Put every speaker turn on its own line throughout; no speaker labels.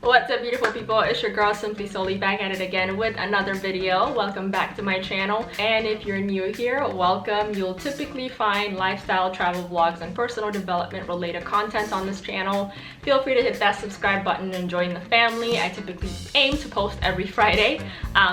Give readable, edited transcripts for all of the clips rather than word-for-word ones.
What's up, beautiful people? It's your girl Simply Solely back at it again with another video. Welcome back to my channel, and if you're new here, welcome. You'll typically find lifestyle, travel vlogs, and personal development related content on this channel. Feel free to hit that subscribe button and join the family. I typically aim to post every Friday,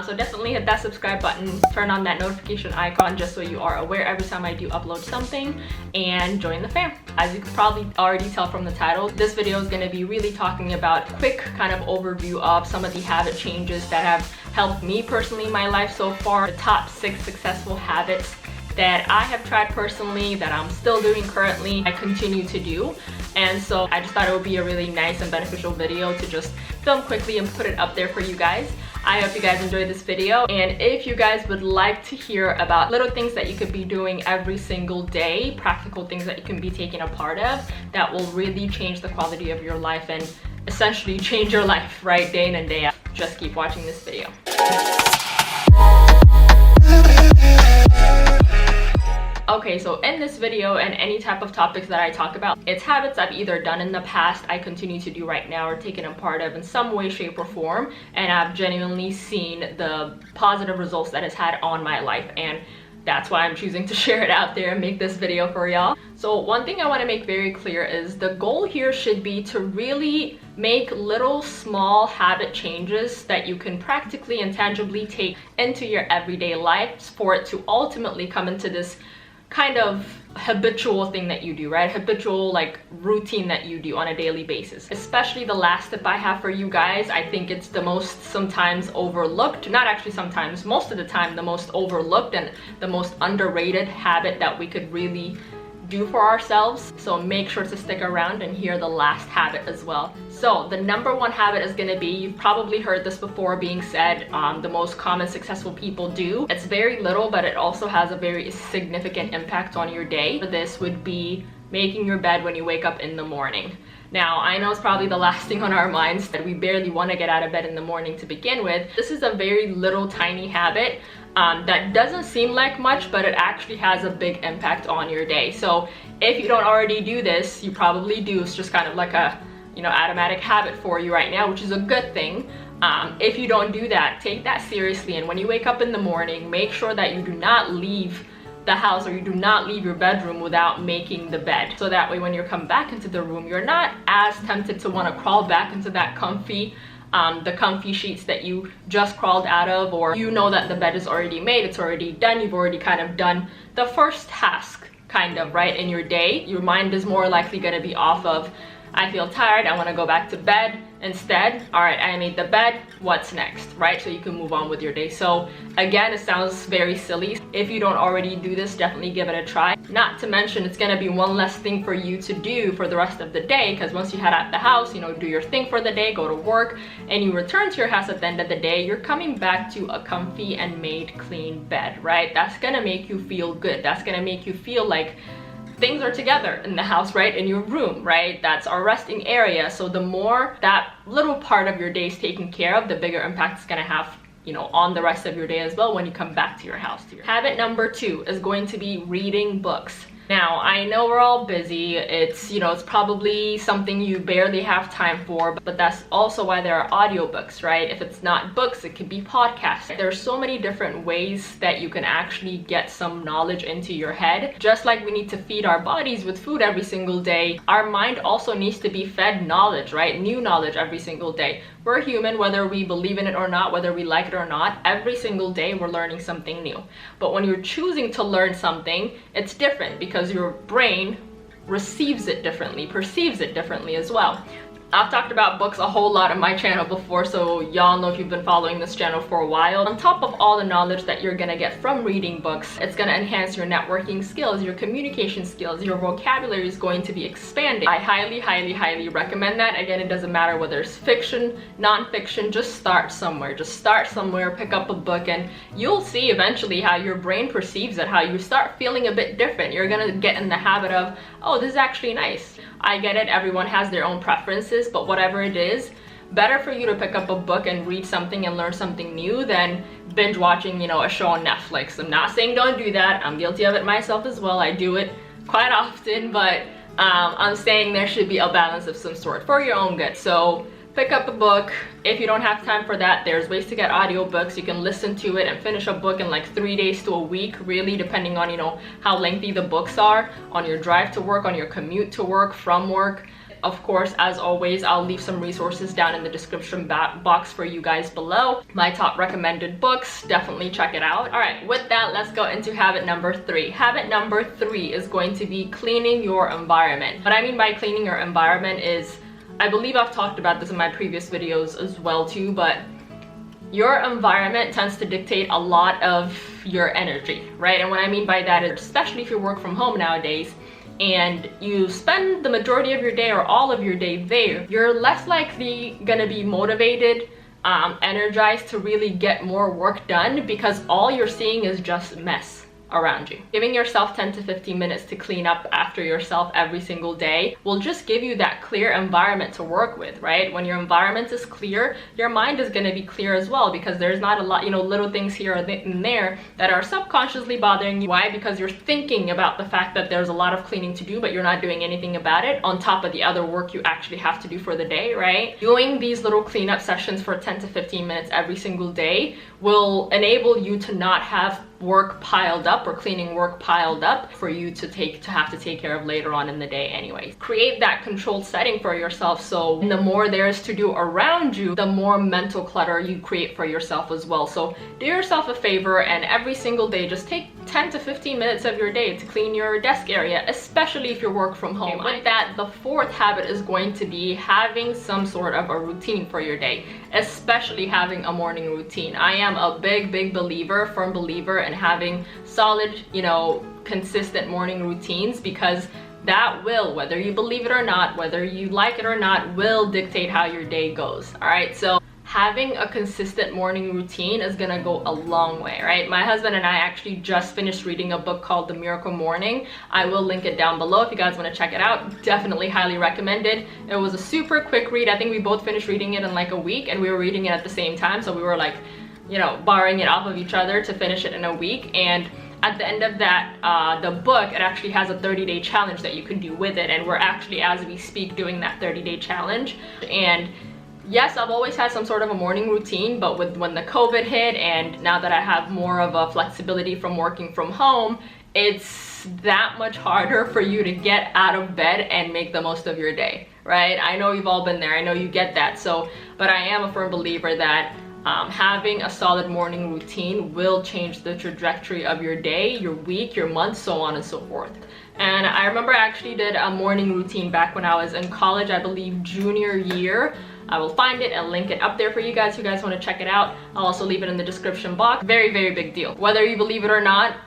so definitely hit that subscribe button, turn on that notification icon just so you are aware every time I do upload something, and join the fam. As you can probably already tell from the title, this video is going to be really talking about quick kind of overview of some of the habit changes that have helped me personally in my life so far. The top 6 successful habits that I have tried personally, that I'm still doing currently, I continue to do. And so I just thought it would be a really nice and beneficial video to just film quickly and put it up there for you guys. I hope you guys enjoyed this video, and if you guys would like to hear about little things that you could be doing every single day, practical things that you can be taking a part of that will really change the quality of your life and essentially change your life right day in and day out, just keep watching this video. Okay, so in this video and any type of topics that I talk about, it's habits I've either done in the past, I continue to do right now, or taken a part of in some way, shape, or form, and I've genuinely seen the positive results that it's had on my life, and that's why I'm choosing to share it out there and make this video for y'all. So one thing I want to make very clear is the goal here should be to really make little small habit changes that you can practically and tangibly take into your everyday life for it to ultimately come into this kind of habitual thing that you do, right? Habitual like routine that you do on a daily basis. Especially the last tip I have for you guys, I think it's the most sometimes overlooked, not actually sometimes, most of the time the most overlooked and the most underrated habit that we could really do for ourselves. So make sure to stick around and hear the last habit as well. So the number 1 habit is going to be, you've probably heard this before being said, the most common successful people do. It's very little, but it also has a very significant impact on your day. This would be making your bed when you wake up in the morning. Now, I know it's probably the last thing on our minds, that we barely want to get out of bed in the morning to begin with. This is a very little tiny habit that doesn't seem like much, but it actually has a big impact on your day. So if you don't already do this, you probably do. It's just kind of like a, you know, automatic habit for you right now, which is a good thing. If you don't do that, take that seriously, and when you wake up in the morning, make sure that you do not leave the house, or you do not leave your bedroom without making the bed, so that way when you come back into the room, you're not as tempted to want to crawl back into that comfy the comfy sheets that you just crawled out of, or you know that the bed is already made, it's already done, you've already kind of done the first task kind of right in your day. Your mind is more likely going to be off of, I feel tired, I want to go back to bed. Instead, all right, I made the bed, what's next, right? So you can move on with your day. So again, it sounds very silly. If you don't already do this, definitely give it a try. Not to mention, it's gonna be one less thing for you to do for the rest of the day, because once you head out the house, you know, do your thing for the day, go to work, and you return to your house at the end of the day, you're coming back to a comfy and made clean bed, right? That's gonna make you feel good. That's gonna make you feel like things are together in the house, right? In your room, right? That's our resting area. So the more that little part of your day is taken care of, the bigger impact it's gonna have, you know, on the rest of your day as well when you come back to your house. Habit number 2 is going to be reading books. Now, I know we're all busy. It's, you know, it's probably something you barely have time for, but that's also why there are audiobooks, right? If it's not books, it could be podcasts. There's so many different ways that you can actually get some knowledge into your head. Just like we need to feed our bodies with food every single day, our mind also needs to be fed knowledge, right? New knowledge every single day. We're human, whether we believe in it or not, whether we like it or not, every single day we're learning something new. But when you're choosing to learn something, it's different because your brain receives it differently, perceives it differently as well. I've talked about books a whole lot on my channel before, so y'all know if you've been following this channel for a while. On top of all the knowledge that you're gonna get from reading books, it's gonna enhance your networking skills, your communication skills, your vocabulary is going to be expanded. I highly, highly, highly recommend that. Again, it doesn't matter whether it's fiction, non-fiction, just start somewhere. Just start somewhere, pick up a book, and you'll see eventually how your brain perceives it, how you start feeling a bit different. You're gonna get in the habit of, oh, this is actually nice. I get it, everyone has their own preferences, but whatever it is, better for you to pick up a book and read something and learn something new than binge watching, you know, a show on Netflix. I'm not saying don't do that. I'm guilty of it myself as well. I do it quite often, but I'm saying there should be a balance of some sort for your own good. So pick up a book. If you don't have time for that, there's ways to get audiobooks. You can listen to it and finish a book in like 3 days to a week, really, depending on, you know, how lengthy the books are, on your drive to work, on your commute to work, from work. Of course, as always, I'll leave some resources down in the description box for you guys below. My top recommended books, definitely check it out. All right, with that, let's go into habit number 3. Habit number 3 is going to be cleaning your environment. What I mean by cleaning your environment is, I believe I've talked about this in my previous videos as well too, but your environment tends to dictate a lot of your energy, right? And what I mean by that is, especially if you work from home nowadays, and you spend the majority of your day or all of your day there, you're less likely gonna be motivated, energized to really get more work done, because all you're seeing is just mess around you. Giving yourself 10 to 15 minutes to clean up after yourself every single day will just give you that clear environment to work with, right? When your environment is clear, your mind is going to be clear as well, because there's not a lot, you know, little things here and there that are subconsciously bothering you. Why? Because you're thinking about the fact that there's a lot of cleaning to do, but you're not doing anything about it on top of the other work you actually have to do for the day, right? Doing these little cleanup sessions for 10 to 15 minutes every single day will enable you to not have work piled up, or cleaning work piled up for you to have to take care of later on in the day anyways. Create that controlled setting for yourself, so the more there's to do around you, the more mental clutter you create for yourself as well. So do yourself a favor, and every single day just take 10 to 15 minutes of your day to clean your desk area, especially if you work from home. With that, the 4th habit is going to be having some sort of a routine for your day, especially having a morning routine. I am a big firm believer in having solid, you know, consistent morning routines, because that will, whether you believe it or not, whether you like it or not, will dictate how your day goes. All right, so having a consistent morning routine is gonna go a long way, right? My husband and I actually just finished reading a book called The Miracle Morning. I will link it down below if you guys want to check it out. Definitely highly recommended. It was a super quick read. I think we both finished reading it in like a week, and we were reading it at the same time, so we were like, you know, borrowing it off of each other to finish it in a week. And at the end of that, the book, it actually has a 30-day challenge that you can do with it, and we're actually, as we speak, doing that 30-day challenge. And yes, I've always had some sort of a morning routine, but when the COVID hit, and now that I have more of a flexibility from working from home, it's that much harder for you to get out of bed and make the most of your day, right? I know you've all been there, I know you get that. So, but I am a firm believer that having a solid morning routine will change the trajectory of your day, your week, your month, so on and so forth. And I remember I actually did a morning routine back when I was in college, I believe junior year. I will find it and link it up there for you guys if you guys want to check it out. I'll also leave it in the description box. Very big deal. Whether you believe it or not,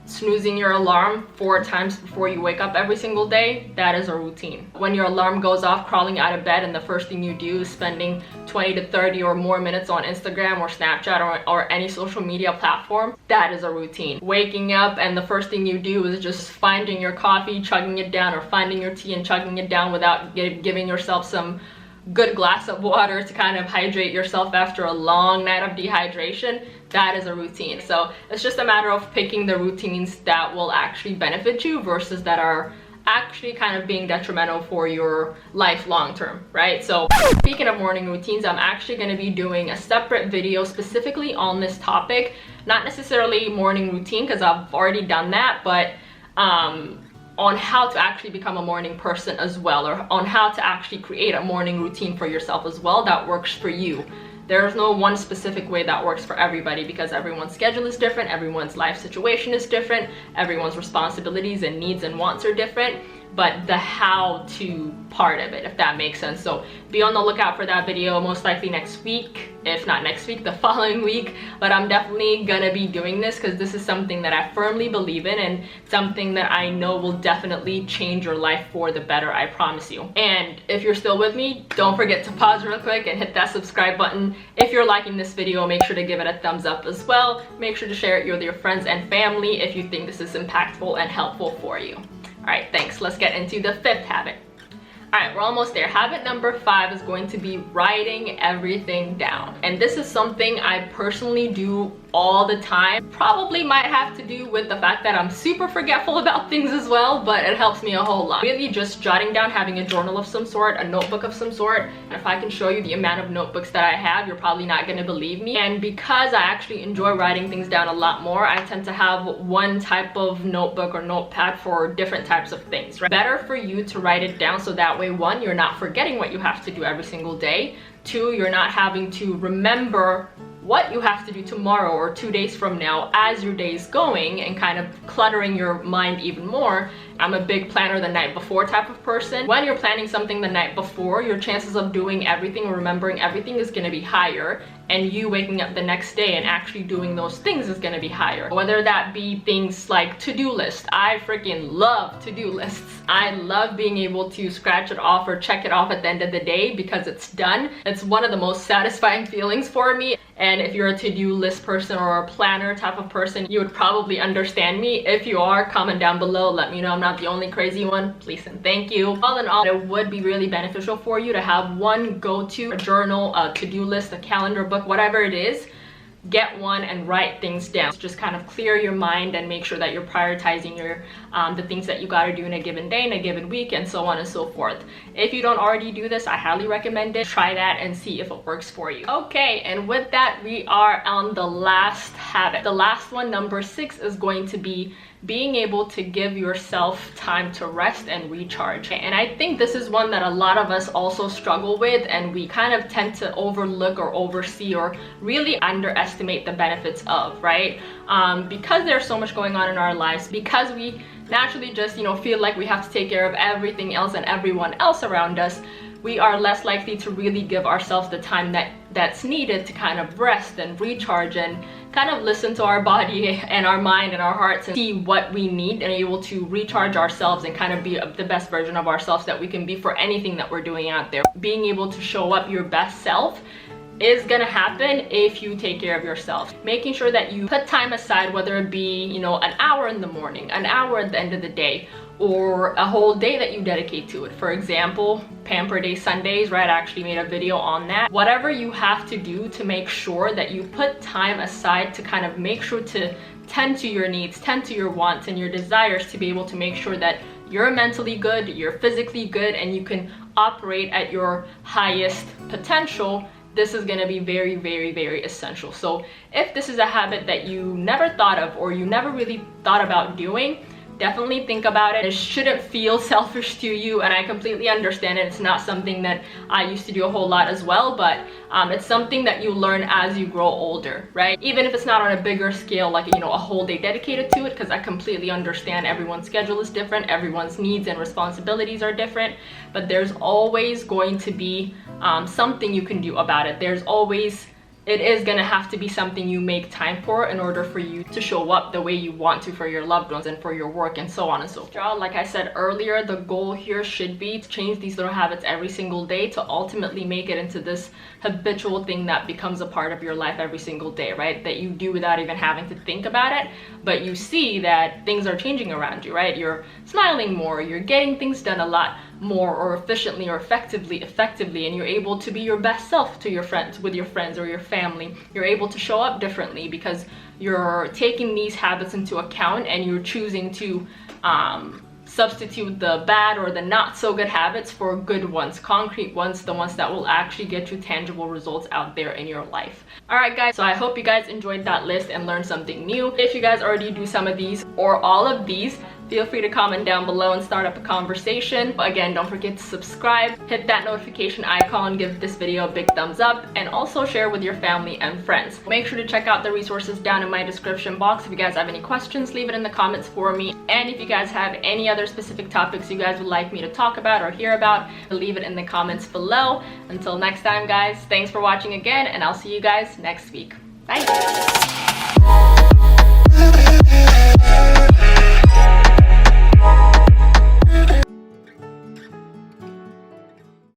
snoozing your alarm 4 times before you wake up every single day, that is a routine. When your alarm goes off, crawling out of bed, and the first thing you do is spending 20 to 30 or more minutes on Instagram or Snapchat or any social media platform, that is a routine. Waking up and the first thing you do is just finding your coffee, chugging it down, or finding your tea and chugging it down without giving yourself some good glass of water to kind of hydrate yourself after a long night of dehydration, that is a routine. So it's just a matter of picking the routines that will actually benefit you versus that are actually kind of being detrimental for your life long term, right? So speaking of morning routines, I'm actually going to be doing a separate video specifically on this topic, not necessarily morning routine because I've already done that, but on how to actually become a morning person as well, or on how to actually create a morning routine for yourself as well that works for you. There's no one specific way that works for everybody, because everyone's schedule is different, everyone's life situation is different, everyone's responsibilities and needs and wants are different, but the how-to part of it, if that makes sense. So be on the lookout for that video, most likely next week, if not next week, the following week. But I'm definitely gonna be doing this because this is something that I firmly believe in and something that I know will definitely change your life for the better, I promise you. And if you're still with me, don't forget to pause real quick and hit that subscribe button. If you're liking this video, make sure to give it a thumbs up as well. Make sure to share it with your friends and family if you think this is impactful and helpful for you. All right, thanks. Let's get into the 5th habit. All right, we're almost there. Habit number 5 is going to be writing everything down. And this is something I personally do all the time. Probably might have to do with the fact that I'm super forgetful about things as well, but it helps me a whole lot. Really just jotting down, having a journal of some sort, a notebook of some sort. And if I can show you the amount of notebooks that I have, you're probably not going to believe me. And because I actually enjoy writing things down a lot more, I tend to have one type of notebook or notepad for different types of things, right? Better for you to write it down, so that way, one, you're not forgetting what you have to do every single day. Two, you're not having to remember what you have to do tomorrow or 2 days from now as your day is going and kind of cluttering your mind even more. I'm a big planner the night before type of person. When you're planning something the night before, your chances of doing everything or remembering everything is going to be higher, and you waking up the next day and actually doing those things is going to be higher. Whether that be things like to-do lists. I freaking love to-do lists. I love being able to scratch it off or check it off at the end of the day because it's done. It's one of the most satisfying feelings for me. And if you're a to-do list person or a planner type of person, you would probably understand me. If you are, comment down below, let me know I'm not the only crazy one. Please and thank you. All in all, it would be really beneficial for you to have one go-to, a journal, a to-do list, a calendar book, whatever it is. Get one and write things down. Just kind of clear your mind and make sure that you're prioritizing your the things that you got to do in a given day, in a given week, and so on and so forth. If you don't already do this, I highly recommend it. Try that and see if it works for you. Okay, and with that, we are on the last habit. The last one, number 6, is going to be being able to give yourself time to rest and recharge. And I think this is one that a lot of us also struggle with, and we kind of tend to overlook or oversee or really underestimate the benefits of, right? Because there's so much going on in our lives, because we naturally just, feel like we have to take care of everything else and everyone else around us, we are less likely to really give ourselves the time that's needed to kind of rest and recharge and kind of listen to our body and our mind and our hearts and see what we need and able to recharge ourselves and kind of be the best version of ourselves that we can be for anything that we're doing out there. Being able to show up your best self is gonna happen if you take care of yourself. Making sure that you put time aside, whether it be, an hour in the morning, an hour at the end of the day, or a whole day that you dedicate to it. For example, Pamper Day Sundays, right? I actually made a video on that. Whatever you have to do to make sure that you put time aside to kind of make sure to tend to your needs, tend to your wants and your desires, to be able to make sure that you're mentally good, you're physically good, and you can operate at your highest potential. This is going to be very, very, very essential. So if this is a habit that you never thought of or you never really thought about doing, definitely think about it. It shouldn't feel selfish to you, and I completely understand it. It's not something that I used to do a whole lot as well, but it's something that you learn as you grow older, right? Even if it's not on a bigger scale, like a whole day dedicated to it, because I completely understand everyone's schedule is different, everyone's needs and responsibilities are different, but there's always going to be something you can do about it. It is gonna have to be something you make time for in order for you to show up the way you want to for your loved ones and for your work and so on and so forth. Like I said earlier, the goal here should be to change these little habits every single day to ultimately make it into this habitual thing that becomes a part of your life every single day, right? That you do without even having to think about it, but you see that things are changing around you, right? You're smiling more, you're getting things done a lot more or efficiently or effectively, and you're able to be your best self to your friends, with your friends or your family. You're able to show up differently because you're taking these habits into account and you're choosing to substitute the bad or the not so good habits for good ones, concrete ones, the ones that will actually get you tangible results out there in your life. All right guys, so I hope you guys enjoyed that list and learned something new. If you guys already do some of these or all of these, feel free to comment down below and start up a conversation. Again, don't forget to subscribe, hit that notification icon, give this video a big thumbs up, and also share with your family and friends. Make sure to check out the resources down in my description box. If you guys have any questions, leave it in the comments for me. And if you guys have any other specific topics you guys would like me to talk about or hear about, leave it in the comments below. Until next time guys, thanks for watching again, and I'll see you guys next week. Bye!